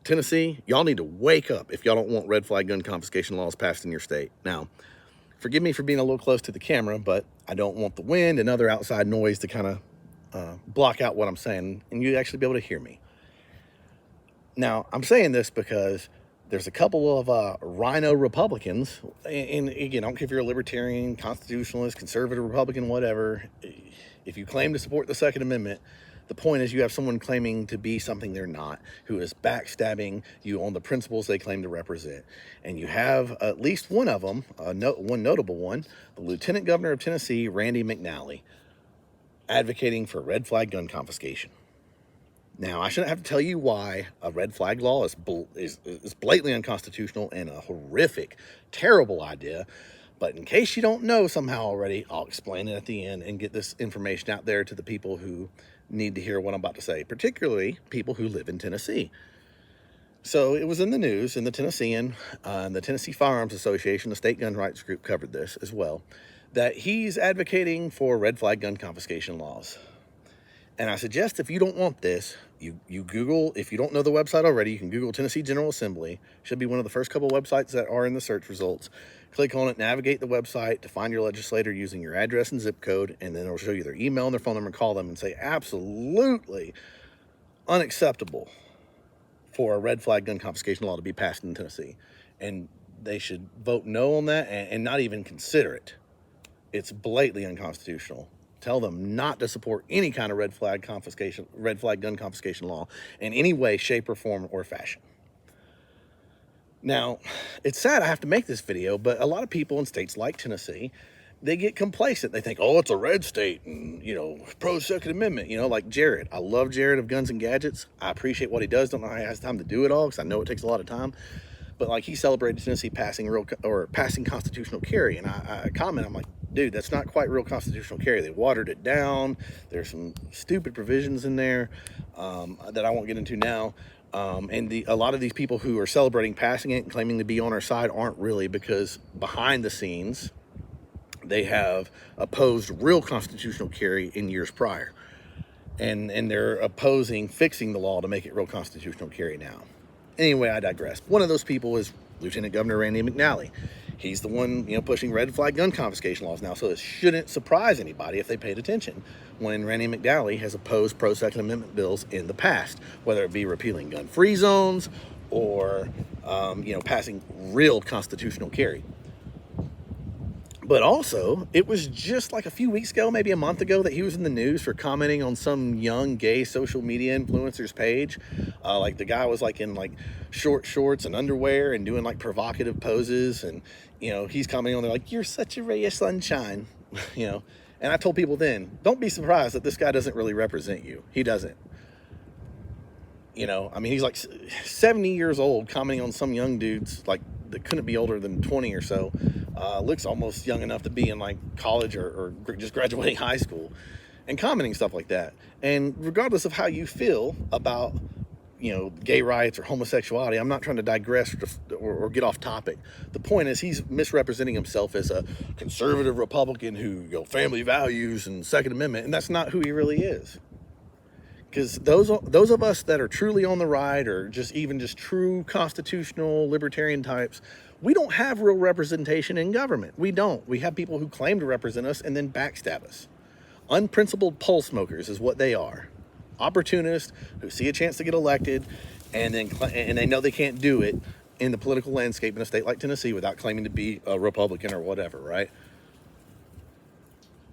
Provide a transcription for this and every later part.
Tennessee, y'all need to wake up if y'all don't want red flag gun confiscation laws passed in your state. Now, forgive me for being a little close to the camera, but I don't want the wind and other outside noise to kind of block out what I'm saying, and you actually be able to hear me. Now, I'm saying this because there's a couple of rhino Republicans, and again, I don't care if you're a libertarian, constitutionalist, conservative Republican, whatever. If you claim to support the Second Amendment, the point is you have someone claiming to be something they're not, who is backstabbing you on the principles they claim to represent. And you have at least one of them, one notable one, the Lieutenant Governor of Tennessee, Randy McNally, advocating for red flag gun confiscation. Now, I shouldn't have to tell you why a red flag law is blatantly unconstitutional and a horrific, terrible idea. But in case you don't know somehow already, I'll explain it at the end and get this information out there to the people who need to hear what I'm about to say, particularly people who live in Tennessee. So it was in the news, and the Tennessean, and the Tennessee Firearms Association, the state gun rights group, covered this as well, that he's advocating for red flag gun confiscation laws. And I suggest if you don't want this, you Google, if you don't know the website already, you can Google Tennessee General Assembly. Should be one of the first couple websites that are in the search results. Click on it, navigate the website to find your legislator using your address and zip code, and then it'll show you their email and their phone number, and call them and say absolutely unacceptable for a red flag gun confiscation law to be passed in Tennessee. And they should vote no on that and not even consider it. It's blatantly unconstitutional. Tell them not to support any kind of red flag gun confiscation law in any way, shape, or form or fashion. Now, it's sad I have to make this video, but a lot of people in states like Tennessee, they get complacent. They think, oh, it's a red state and, pro Second Amendment, like Jared. I love Jared of Guns and Gadgets. I appreciate what he does. Don't know how he has time to do it all because I know it takes a lot of time. But he celebrated Tennessee passing constitutional carry. And I comment, I'm like, dude, that's not quite real constitutional carry. They watered it down. There's some stupid provisions in there that I won't get into now. And a lot of these people who are celebrating passing it and claiming to be on our side aren't really, because behind the scenes, they have opposed real constitutional carry in years prior. And they're opposing fixing the law to make it real constitutional carry now. Anyway, I digress. One of those people is Lieutenant Governor Randy McNally. He's the one, pushing red flag gun confiscation laws now. So it shouldn't surprise anybody if they paid attention when Randy McNally has opposed pro-Second Amendment bills in the past, whether it be repealing gun-free zones or, passing real constitutional carry. But also, it was just a few weeks ago, maybe a month ago, that he was in the news for commenting on some young gay social media influencer's page. The guy was in short shorts and underwear and doing provocative poses. And, he's commenting on there you're such a ray of sunshine, And I told people then, don't be surprised that this guy doesn't really represent you. He doesn't. He's 70 years old commenting on some young dudes that couldn't be older than 20 or so. Looks almost young enough to be in college or just graduating high school, and commenting stuff like that. And regardless of how you feel about gay rights or homosexuality, I'm not trying to digress or get off topic. The point is, he's misrepresenting himself as a conservative Republican who family values and Second Amendment, and that's not who he really is. Because those of us that are truly on the right, or just true constitutional libertarian types, we don't have real representation in government. We don't. We have people who claim to represent us and then backstab us. Unprincipled pole smokers is what they are. Opportunists who see a chance to get elected and they know they can't do it in the political landscape in a state like Tennessee without claiming to be a Republican or whatever, right?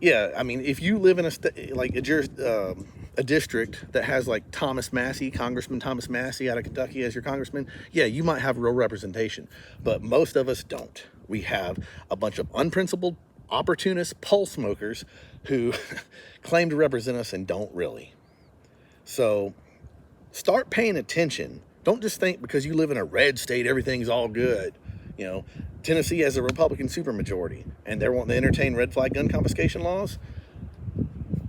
Yeah, if you live in a district that has Thomas Massey, Congressman Thomas Massey out of Kentucky as your congressman, yeah, you might have real representation, but most of us don't. We have a bunch of unprincipled, opportunist pole smokers who claim to represent us and don't really. So start paying attention. Don't just think because you live in a red state, everything's all good. Tennessee has a Republican supermajority, and they're wanting to entertain red flag gun confiscation laws.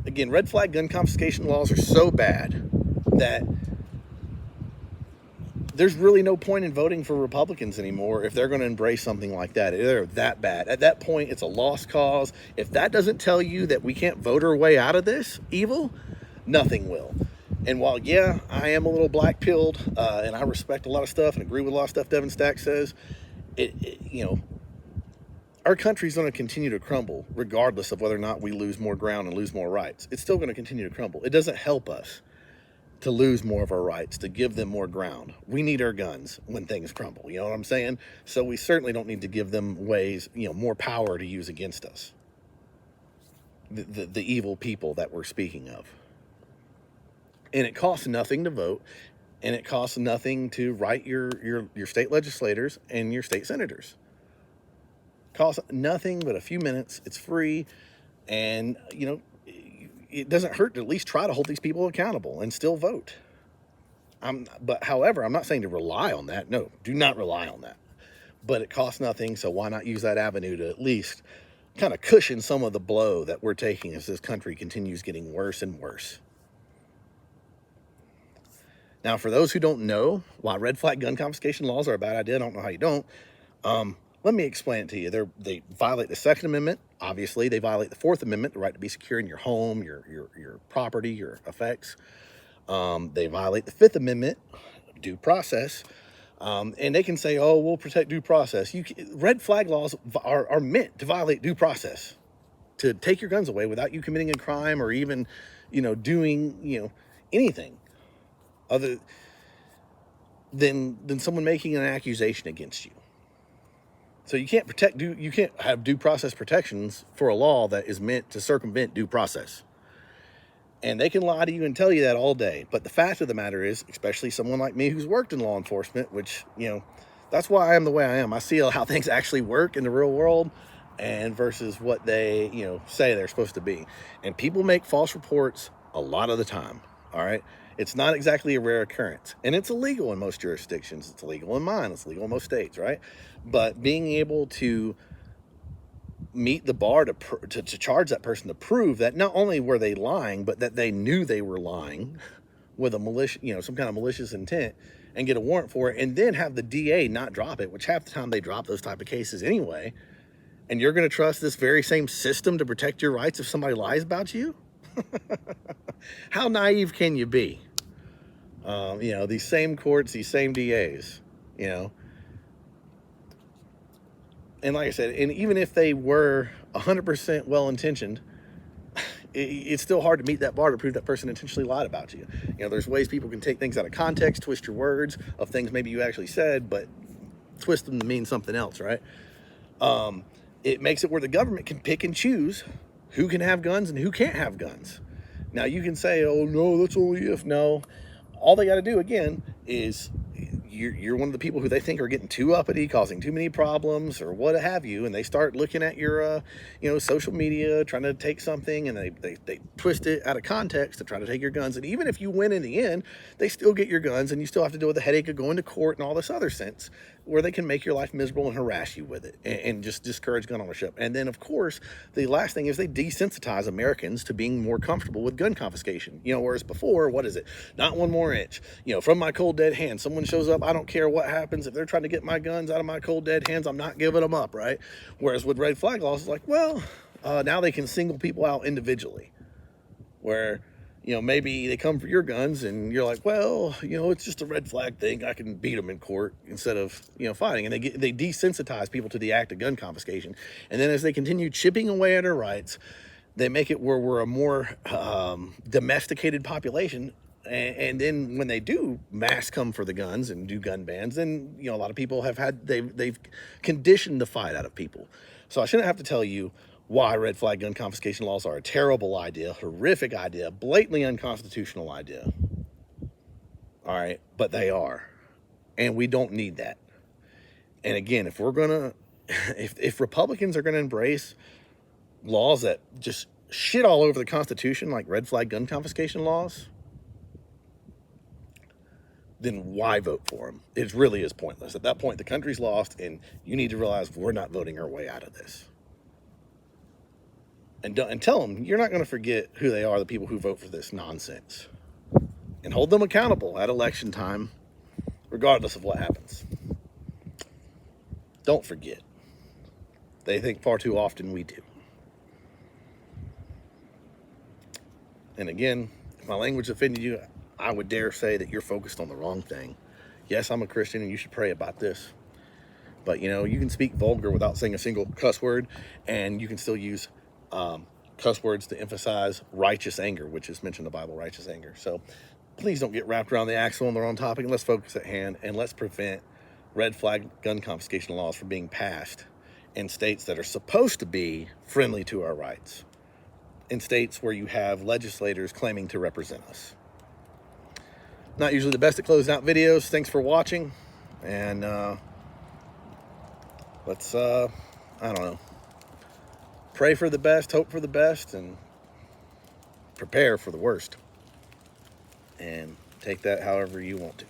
Again, red flag gun confiscation laws are so bad that there's really no point in voting for Republicans anymore if they're going to embrace something like that. They're that bad. At that point, it's a lost cause. If that doesn't tell you that we can't vote our way out of this evil, nothing will. And while, yeah, I am a little black-pilled, and I respect a lot of stuff and agree with a lot of stuff Devin Stack says, you know, our country's going to continue to crumble regardless of whether or not we lose more ground and lose more rights. It's still going to continue to crumble. It doesn't help us to lose more of our rights, to give them more ground. We need our guns when things crumble, you know what I'm saying? So we certainly don't need to give them ways, you know, more power to use against us. The evil people that we're speaking of. And it costs nothing to vote, and it costs nothing to write your state legislators and your state senators. It costs nothing but a few minutes. It's free, and you know, it doesn't hurt to at least try to hold these people accountable and still vote. But however, I'm not saying to rely on that. No, do not rely on that. But it costs nothing, so why not use that avenue to at least kind of cushion some of the blow that we're taking as this country continues getting worse and worse. Now, for those who don't know why red flag gun confiscation laws are a bad idea, I don't know how you don't, let me explain it to you. They violate the Second Amendment. Obviously, they violate the Fourth Amendment, the right to be secure in your home, your property, your effects. They violate the Fifth Amendment, due process. And they can say, oh, we'll protect due process. Red flag laws are meant to violate due process, to take your guns away without you committing a crime or even, you know, doing, you know, anything other than someone making an accusation against you. So you can't you can't have due process protections for a law that is meant to circumvent due process. And they can lie to you and tell you that all day. But the fact of the matter is, especially someone like me who's worked in law enforcement, which, you know, that's why I am the way I am. I see how things actually work in the real world and versus what they, you know, say they're supposed to be. And people make false reports a lot of the time. All right. It's not exactly a rare occurrence. And it's illegal in most jurisdictions. It's illegal in mine. It's legal in most states. Right. But being able to meet the bar to charge that person to prove that not only were they lying, but that they knew they were lying with a malicious, you know, some kind of malicious intent, and get a warrant for it, and then have the DA not drop it, which half the time they drop those type of cases anyway. And you're going to trust this very same system to protect your rights if somebody lies about you? How naive can you be? You know, these same courts, these same DAs, you know. And like I said, and even if they were 100% well-intentioned, it's still hard to meet that bar to prove that person intentionally lied about you. You know, there's ways people can take things out of context, twist your words of things maybe you actually said, but twist them to mean something else, right? It makes it where the government can pick and choose who can have guns and who can't have guns. Now, you can say, oh, no, that's only if. No. All they got to do, again, is you're one of the people who they think are getting too uppity, causing too many problems or what have you, and they start looking at your you know, social media, trying to take something, and they twist it out of context to try to take your guns. And even if you win in the end, they still get your guns, and you still have to deal with the headache of going to court and all this other sense where they can make your life miserable and harass you with it and just discourage gun ownership. And then, of course, the last thing is they desensitize Americans to being more comfortable with gun confiscation. You know, whereas before, what is it? Not one more inch. You know, from my cold dead hand, someone shows up, I don't care what happens. If they're trying to get my guns out of my cold dead hands, I'm not giving them up, right? Whereas with red flag laws, it's like, well, now they can single people out individually, where, you know, maybe they come for your guns and you're like, well, you know, it's just a red flag thing. I can beat them in court instead of, you know, fighting. And they desensitize people to the act of gun confiscation. And then as they continue chipping away at our rights, they make it where we're a more domesticated population. And then when they do mass come for the guns and do gun bans, then, you know, a lot of people they've conditioned the fight out of people. So I shouldn't have to tell you why red flag gun confiscation laws are a terrible idea, horrific idea, blatantly unconstitutional idea. All right, but they are. And we don't need that. And again, if we're going to, if Republicans are going to embrace laws that just shit all over the Constitution, like red flag gun confiscation laws, then why vote for them? It really is pointless. At that point, the country's lost, and you need to realize we're not voting our way out of this. And tell them you're not going to forget who they are, the people who vote for this nonsense. And hold them accountable at election time, regardless of what happens. Don't forget. They think far too often we do. And again, if my language offended you, I would dare say that you're focused on the wrong thing. Yes, I'm a Christian and you should pray about this. But, you know, you can speak vulgar without saying a single cuss word, and you can still use cuss words to emphasize righteous anger, which is mentioned in the Bible, righteous anger. So please don't get wrapped around the axle on the wrong topic, and let's focus at hand, and let's prevent red flag gun confiscation laws from being passed in states that are supposed to be friendly to our rights, in states where you have legislators claiming to represent us. Not usually the best at closing out videos. Thanks for watching, and let's, I don't know, pray for the best, hope for the best, and prepare for the worst. And take that however you want to.